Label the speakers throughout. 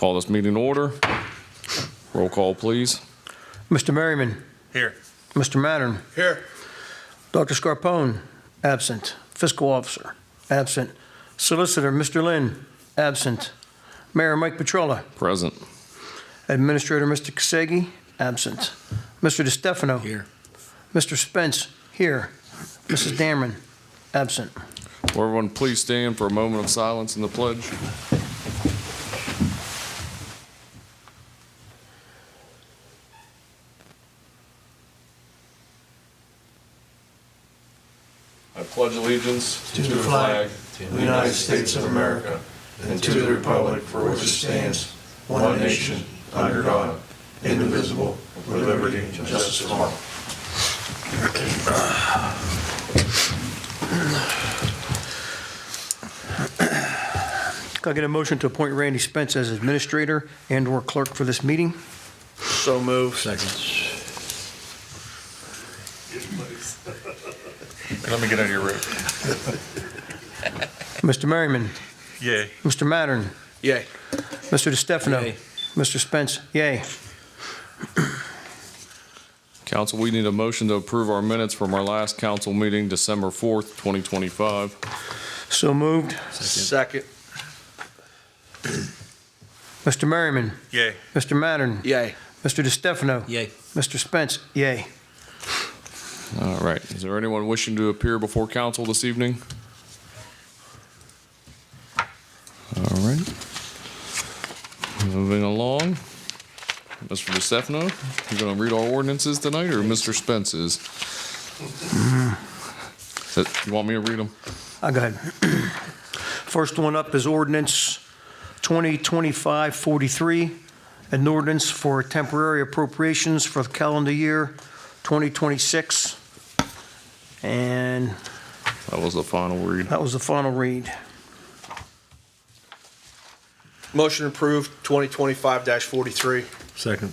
Speaker 1: Call this meeting to order. Roll call, please.
Speaker 2: Mr. Merriman.
Speaker 3: Here.
Speaker 2: Mr. Mattern.
Speaker 3: Here.
Speaker 2: Dr. Scarpone, absent. Fiscal Officer, absent. Solicitor, Mr. Lynn, absent. Mayor Mike Petrella.
Speaker 1: Present.
Speaker 2: Administrator, Mr. Kasegi, absent. Mr. DeStefano.
Speaker 3: Here.
Speaker 2: Mr. Spence, here. Mrs. Dameron, absent.
Speaker 1: Will everyone please stand for a moment of silence in the pledge? I pledge allegiance
Speaker 4: to the flag of the United States of America and to the republic for which it stands, one nation, under God, indivisible, with liberty and justice for all.
Speaker 2: Can I get a motion to appoint Randy Spence as administrator and/or clerk for this meeting?
Speaker 3: So moved. Second. Let me get out of your room.
Speaker 2: Mr. Merriman.
Speaker 3: Yay.
Speaker 2: Mr. Mattern.
Speaker 3: Yay.
Speaker 2: Mr. DeStefano.
Speaker 3: Yay.
Speaker 2: Mr. Spence, yay.
Speaker 1: Council, we need a motion to approve our minutes from our last council meeting, December 4th, 2025.
Speaker 2: So moved.
Speaker 3: Second.
Speaker 2: Mr. Merriman.
Speaker 3: Yay.
Speaker 2: Mr. Mattern.
Speaker 3: Yay.
Speaker 2: Mr. DeStefano.
Speaker 3: Yay.
Speaker 2: Mr. Spence, yay.
Speaker 1: All right. Is there anyone wishing to appear before council this evening? All right. Moving along. Mr. DeStefano, you going to read our ordinances tonight, or Mr. Spence is? You want me to read them?
Speaker 2: Go ahead. First one up is ordinance 2025-43, an ordinance for temporary appropriations for the calendar year 2026. And
Speaker 1: That was the final read.
Speaker 2: that was the final read.
Speaker 5: Motion approved, 2025-43.
Speaker 3: Second.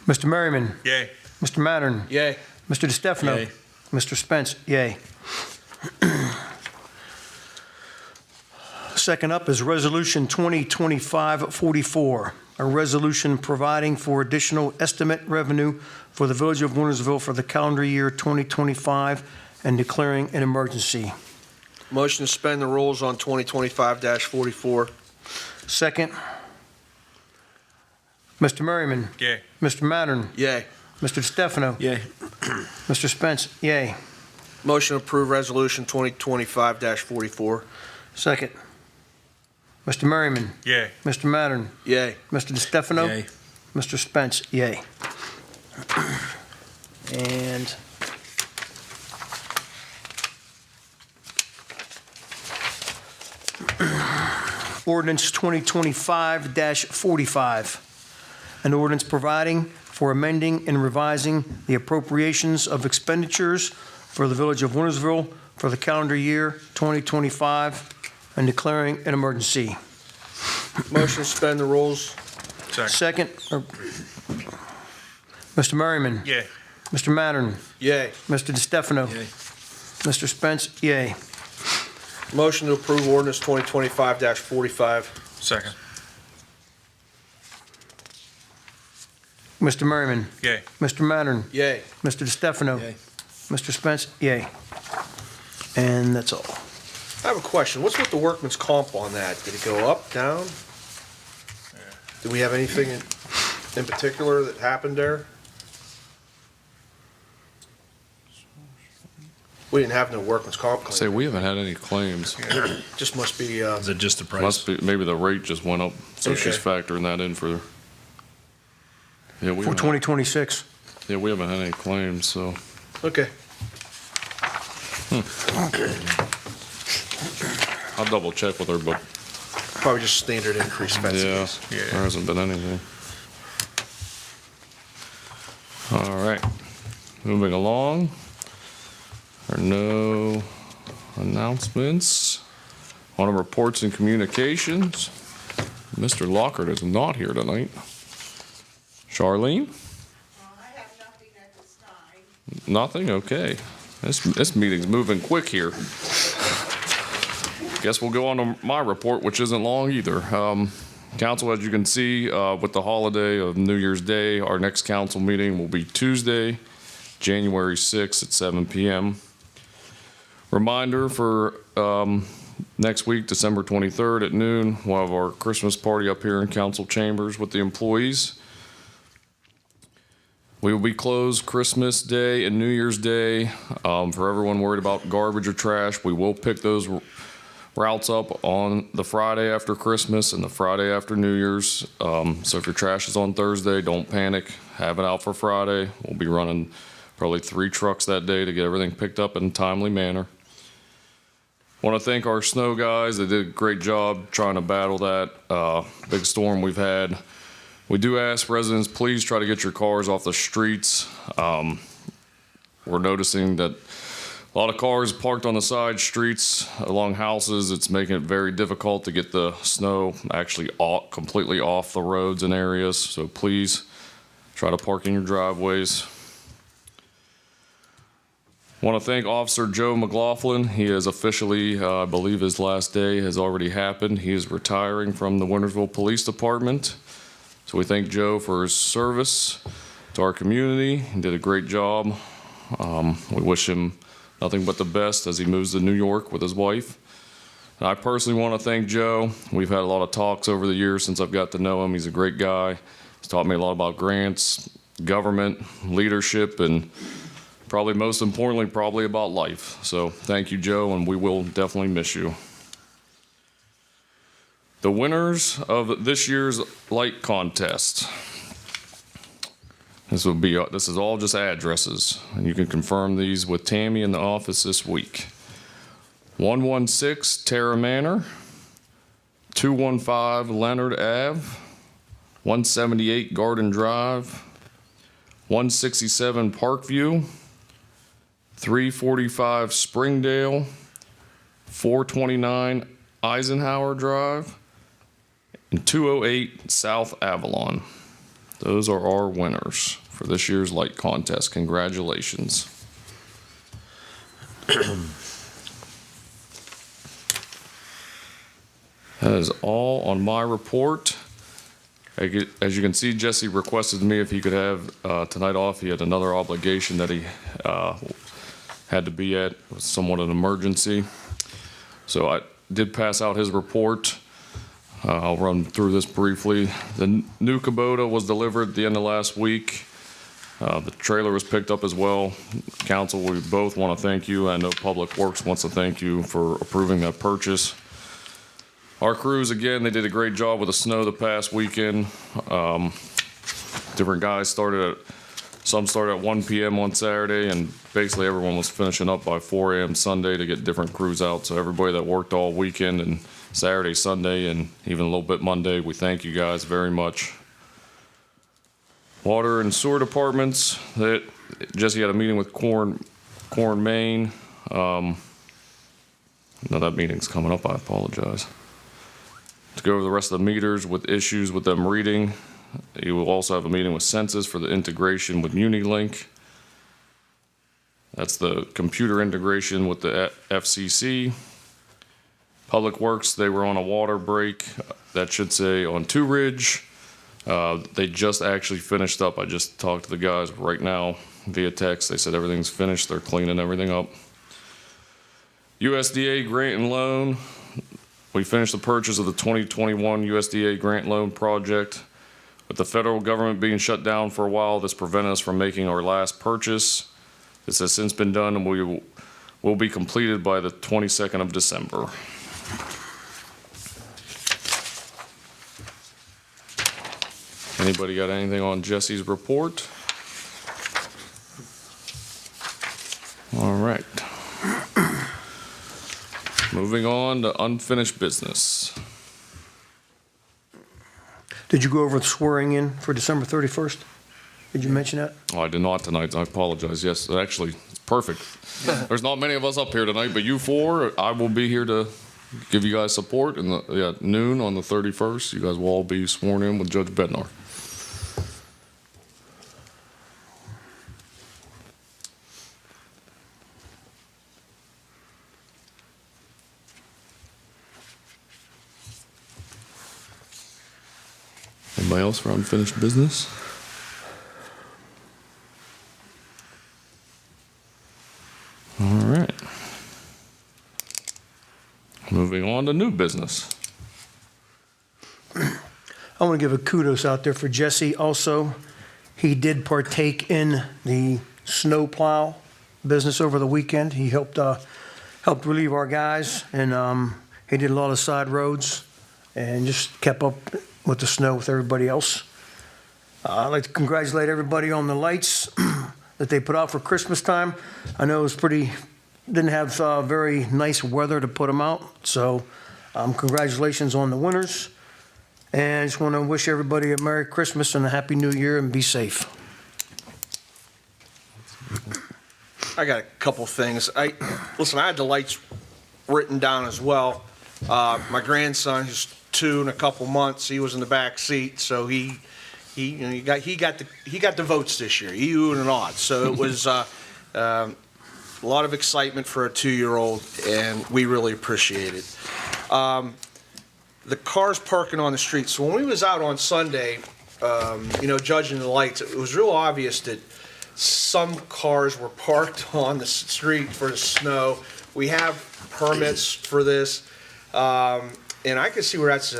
Speaker 2: Mr. Merriman.
Speaker 3: Yay.
Speaker 2: Mr. Mattern.
Speaker 5: Yay.
Speaker 2: Mr. DeStefano.
Speaker 3: Yay.
Speaker 2: Mr. Spence, yay. Second up is Resolution 2025-44, a resolution providing for additional estimate revenue for the Village of Wintersville for the calendar year 2025 and declaring an emergency.
Speaker 5: Motion to suspend the rules on 2025-44.
Speaker 2: Second, Mr. Merriman.
Speaker 3: Yay.
Speaker 2: Mr. Mattern.
Speaker 5: Yay.
Speaker 2: Mr. DeStefano.
Speaker 3: Yay.
Speaker 2: Mr. Spence, yay.
Speaker 5: Motion to approve resolution 2025-44.
Speaker 2: Second, Mr. Merriman.
Speaker 3: Yay.
Speaker 2: Mr. Mattern.
Speaker 5: Yay.
Speaker 2: Mr. DeStefano.
Speaker 3: Yay.
Speaker 2: Mr. Spence, yay. And ordinance 2025-45, an ordinance providing for amending and revising the appropriations of expenditures for the Village of Wintersville for the calendar year 2025 and declaring an emergency.
Speaker 5: Motion to suspend the rules.
Speaker 2: Second, Mr. Merriman.
Speaker 3: Yay.
Speaker 2: Mr. Mattern.
Speaker 5: Yay.
Speaker 2: Mr. DeStefano.
Speaker 3: Yay.
Speaker 2: Mr. Spence, yay.
Speaker 5: Motion to approve ordinance 2025-45.
Speaker 3: Second.
Speaker 2: Mr. Merriman.
Speaker 3: Yay.
Speaker 2: Mr. Mattern.
Speaker 5: Yay.
Speaker 2: Mr. DeStefano.
Speaker 3: Yay.
Speaker 2: Mr. Spence, yay. And that's all.
Speaker 5: I have a question. What's with the workman's comp on that? Did it go up, down? Do we have anything in particular that happened there? We didn't have no workman's comp
Speaker 1: Say,
Speaker 5: claim.
Speaker 1: we haven't had any claims.
Speaker 5: Just must be,
Speaker 3: Is it just the price?
Speaker 1: Must be, maybe the rate just went up, so she's
Speaker 5: Okay.
Speaker 1: factoring that in for. Yeah, we
Speaker 2: For
Speaker 1: haven't,
Speaker 2: 2026.
Speaker 1: yeah, we haven't had any claims, so.
Speaker 5: okay.
Speaker 1: I'll double check with her, but
Speaker 5: Probably just standard increase
Speaker 1: yeah,
Speaker 5: fees.
Speaker 1: there hasn't been anything. All right, moving along. There are no announcements. On to reports and communications. Mr. Lockhart is not here tonight. Charlene?
Speaker 6: I have nothing at this time.
Speaker 1: Nothing? Okay. This meeting's moving quick here. Guess we'll go on to my report, which isn't long either. Council, as you can see, with the holiday of New Year's Day, our next council meeting will be Tuesday, January 6th at 7 p.m. Reminder for next week, December 23rd at noon, we'll have our Christmas party up here in council chambers with the employees. We will be closed Christmas Day and New Year's Day. For everyone worried about garbage or trash, we will pick those routes up on the Friday after Christmas and the Friday after New Year's. So if your trash is on Thursday, don't panic. Have it out for Friday. We'll be running probably 3 trucks that day to get everything picked up in a timely manner. Want to thank our snow guys. They did a great job trying to battle that big storm we've had. We do ask residents, please try to get your cars off the streets. We're noticing that a lot of cars parked on the side streets along houses. It's making it very difficult to get the snow actually completely off the roads and areas. So please try to park in your driveways. Want to thank Officer Joe McLaughlin. He is officially, I believe his last day has already happened. He is retiring from the Wintersville Police Department. So we thank Joe for his service to our community. He did a great job. We wish him nothing but the best as he moves to New York with his wife. And I personally want to thank Joe. We've had a lot of talks over the years since I've got to know him. He's a great guy. He's taught me a lot about grants, government, leadership, and probably most importantly, probably about life. So thank you, Joe, and we will definitely miss you. The winners of this year's light contest. This is all just addresses, and you can confirm these with Tammy in the office this week. 116 Terra Manor, 215 Leonard Ave, 178 Garden Drive, 167 Parkview, 345 Springdale, 429 Eisenhower Drive, and 208 South Avalon. Those are our winners for this year's light contest. Congratulations. That is all on my report. As you can see, Jesse requested me if he could have tonight off. He had another obligation that he had to be at. It was somewhat an emergency. So I did pass out his report. I'll run through this briefly. The new Kubota was delivered at the end of last week. The trailer was picked up as well. Council, we both want to thank you. I know Public Works wants to thank you for approving that purchase. Our crews, again, they did a great job with the snow the past weekend. Different guys some started at 1 p.m. on Saturday, and basically everyone was finishing up by 4 a.m. Sunday to get different crews out. So everybody that worked all weekend and Saturday, Sunday, and even a little bit Monday, we thank you guys very much. Water and sewer departments, Jesse had a meeting with Corn, Maine. No, that meeting's coming up, I apologize. To go over the rest of the meters with issues with them reading. You will also have a meeting with Census for the integration with MuniLink. That's the computer integration with the FCC. Public Works, they were on a water break. That should say on Two Ridge. They just actually finished up. I just talked to the guys right now via text. They said everything's finished. They're cleaning everything up. USDA grant and loan. We finished the purchase of the 2021 USDA grant loan project. With the federal government being shut down for a while, this prevented us from making our last purchase. This has since been done and will be completed by the 22nd of December. Anybody got anything on Jesse's report? All right. Moving on to unfinished business.
Speaker 2: Did you go over the swearing in for December 31st? Did you mention that?
Speaker 1: Oh, I did not tonight. I apologize. Yes, actually, it's perfect. There's not many of us up here tonight, but you four, I will be here to give you guys support. And noon on the 31st, you guys will all be sworn in with Judge Bednar. Anybody else for unfinished business? All right. Moving on to new business.
Speaker 2: I want to give a kudos out there for Jesse also. He did partake in the snow plow business over the weekend. He helped relieve our guys, and he did a lot of side roads and just kept up with the snow with everybody else. I'd like to congratulate everybody on the lights that they put out for Christmas time. I know it was didn't have very nice weather to put them out, so congratulations on the winners. And I just want to wish everybody a Merry Christmas and a Happy New Year, and be safe.
Speaker 5: I got a couple things. Listen, I had the lights written down as well. My grandson, who's 2 in a couple months, he was in the back seat, so he got the votes this year. He oohed and awed. So it was a lot of excitement for a 2-year-old, and we really appreciate it. The cars parking on the street. So when we was out on Sunday, judging the lights, it was real obvious that some cars were parked on the street for the snow. We have permits for this, and I can see where that's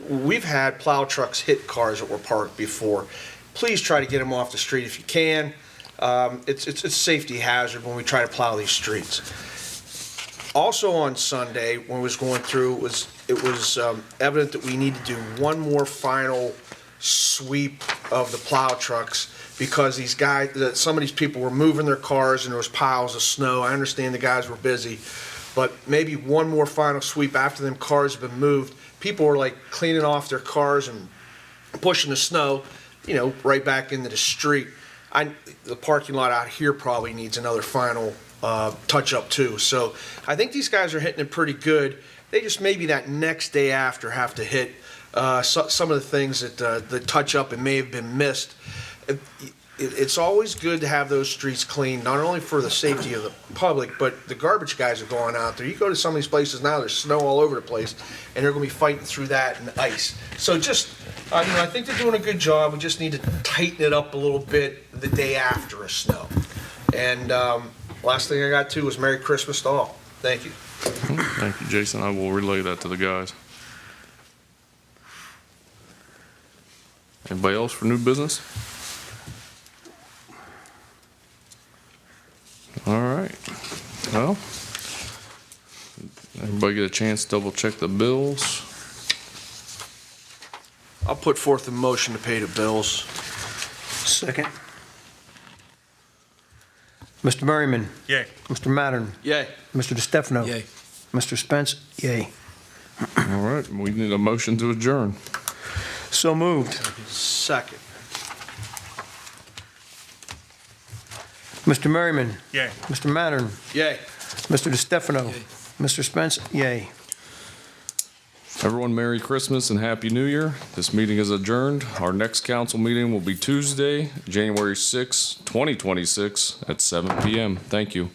Speaker 5: we've had plow trucks hit cars that were parked before. Please try to get them off the street if you can. It's a safety hazard when we try to plow these streets. Also on Sunday, when I was going through, it was evident that we need to do one more final sweep of the plow trucks, because some of these people were moving their cars and there was piles of snow. I understand the guys were busy, but maybe one more final sweep after them cars have been moved. People were like cleaning off their cars and pushing the snow, right back into the street. The parking lot out here probably needs another final touch up too. So I think these guys are hitting it pretty good. They just maybe that next day after have to hit some of the things that the touch up and may have been missed. It's always good to have those streets clean, not only for the safety of the public, but the garbage guys are going out there. You go to some of these places now, there's snow all over the place, and they're going to be fighting through that and ice. So just, I think they're doing a good job. We just need to tighten it up a little bit the day after a snow. And last thing I got to was Merry Christmas to all. Thank you.
Speaker 1: Thank you, Jason. I will relay that to the guys. Anybody else for new business? All right. Well, everybody get a chance to double check the bills.
Speaker 5: I'll put forth a motion to pay the bills.
Speaker 2: Second. Mr. Merriman.
Speaker 3: Yay.
Speaker 2: Mr. Mattern.
Speaker 5: Yay.
Speaker 2: Mr. DeStefano.
Speaker 3: Yay.
Speaker 2: Mr. Spence. Yay.
Speaker 1: All right, we need a motion to adjourn.
Speaker 2: So moved.
Speaker 5: Second.
Speaker 2: Mr. Merriman.
Speaker 3: Yay.
Speaker 2: Mr. Mattern.
Speaker 5: Yay.
Speaker 2: Mr. DeStefano. Mr. Spence. Yay.
Speaker 1: Everyone, Merry Christmas and Happy New Year. This meeting is adjourned. Our next council meeting will be Tuesday, January 6, 2026 at 7 p.m. Thank you.